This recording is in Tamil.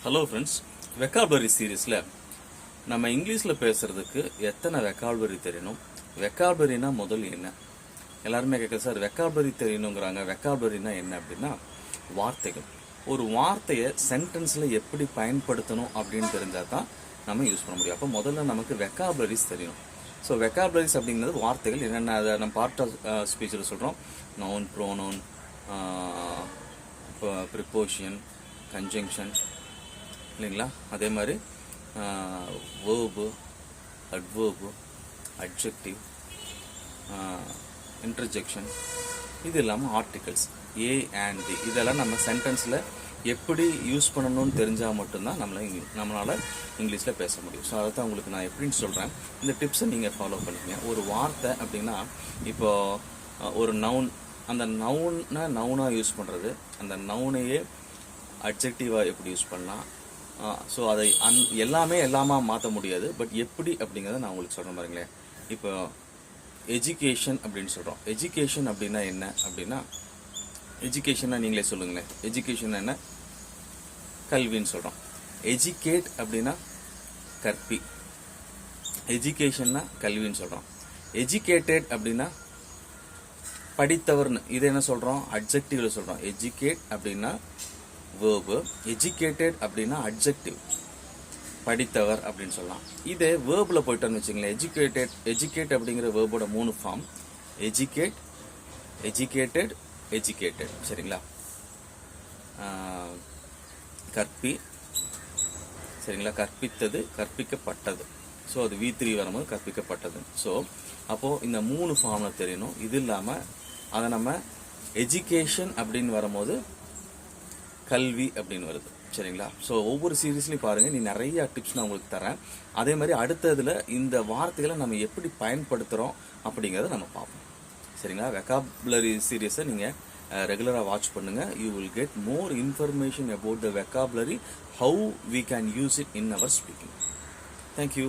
ஹலோ ஃப்ரெண்ட்ஸ், வெக்காபுலரி சீரீஸில் நம்ம இங்கிலீஷில் பேசுகிறதுக்கு எத்தனை வெக்காபுலரி தெரியணும், வெக்காபுலரினா முதல் என்ன? எல்லாருமே கேட்குறது, சார் வெக்காபுலரி தெரியணுங்கிறாங்க. வெக்காபுலரினா என்ன அப்படின்னா வார்த்தைகள். ஒரு வார்த்தையை சென்டென்ஸில் எப்படி பயன்படுத்தணும் அப்படின்னு தெரிஞ்சால் தான் நம்ம யூஸ் பண்ண முடியும். அப்போ முதல்ல நமக்கு வெக்காபுலரிஸ் தெரியணும். ஸோ வெக்காபுலரிஸ் அப்படிங்கிறது வார்த்தைகள் என்னென்ன, அதை நம்ம பார்ட் ஆஃப் ஸ்பீச்சில் சொல்கிறோம். நவுன், ப்ரோனவுன், ப்ரிப்போஷன், கன்ஜங்ஷன் இல்லைங்களா? அதே மாதிரி வேர்பு, அட்வர்பு, அட்ஜெக்டிவ், இன்டர்ஜெக்ஷன், இது இல்லாமல் ஆர்டிகல்ஸ் ஏ அண்ட் தி. இதெல்லாம் நம்ம சென்டென்ஸில் எப்படி யூஸ் பண்ணணும்னு தெரிஞ்சால் மட்டும்தான் நம்மளால் இங்கிலீஷில் பேச முடியும். ஸோ அதை தான் உங்களுக்கு நான் எப்படின்னு சொல்கிறேன். இந்த டிப்ஸை நீங்கள் ஃபாலோ பண்ணிக்கங்க. ஒரு வார்த்தை அப்படின்னா, இப்போது ஒரு நவுன், அந்த நவுனாக யூஸ் பண்ணுறது, அந்த நவுனையே அட்ஜெக்டிவாக எப்படி யூஸ் பண்ணலாம். ஸோ அதை எல்லாமா மாற்ற முடியாது, பட் எப்படி அப்படிங்கிறத நான் உங்களுக்கு சொல்கிறேன் பாருங்களேன். இப்போ எஜுகேஷன் அப்படின்னு சொல்கிறோம். எஜுகேஷன் அப்படின்னா என்ன அப்படின்னா, எஜுகேஷன்னா நீங்களே சொல்லுங்களேன். எஜுகேஷன் என்ன? கல்வின்னு சொல்கிறோம். எஜுகேட் அப்படின்னா கற்பி. எஜுகேஷன்னா கல்வின்னு சொல்கிறோம். எஜுகேட்டட் அப்படின்னா படித்தவர்னு. இதை என்ன சொல்கிறோம்? அட்ஜெக்டிவ்ல சொல்கிறோம். எஜுகேட் அப்படின்னா வேர்பு, எஜுகேட்டட் அப்படின்னா அட்ஜெக்டிவ், படித்தவர் அப்படின்னு சொல்லலாம். இதே வேர்பில் போயிட்டோன்னு வச்சுங்களேன். எஜுகேட் அப்படிங்கிற வேர்போட 3 ஃபார்ம்: எஜுகேட், எஜுகேட்டட், எஜுகேட்டட். சரிங்களா? கற்பி, சரிங்களா? கற்பித்தது, கற்பிக்கப்பட்டது. ஸோ அது V3 வரும்போது கற்பிக்கப்பட்டது. ஸோ அப்போது இந்த 3 ஃபார்மில் தெரியணும். இது இல்லாமல் அதை நம்ம எஜுகேஷன் அப்படின்னு வரும்போது கல்வி அப்படின்னு வருது. சரிங்களா? ஸோ ஒவ்வொரு சீரீஸ்லையும் பாருங்கள், நீ நிறைய டிப்ஸ் நான் உங்களுக்கு தரேன். அதே மாதிரி அடுத்ததில் இந்த வார்த்தைகளை நம்ம எப்படி பயன்படுத்துகிறோம் அப்படிங்கிறத நம்ம பார்ப்போம். சரிங்களா? வெக்காபுலரி சீரீஸை நீங்கள் ரெகுலராக வாட்ச் பண்ணுங்கள். You will get more information about the vocabulary, how we can use it in our speaking. Thank you.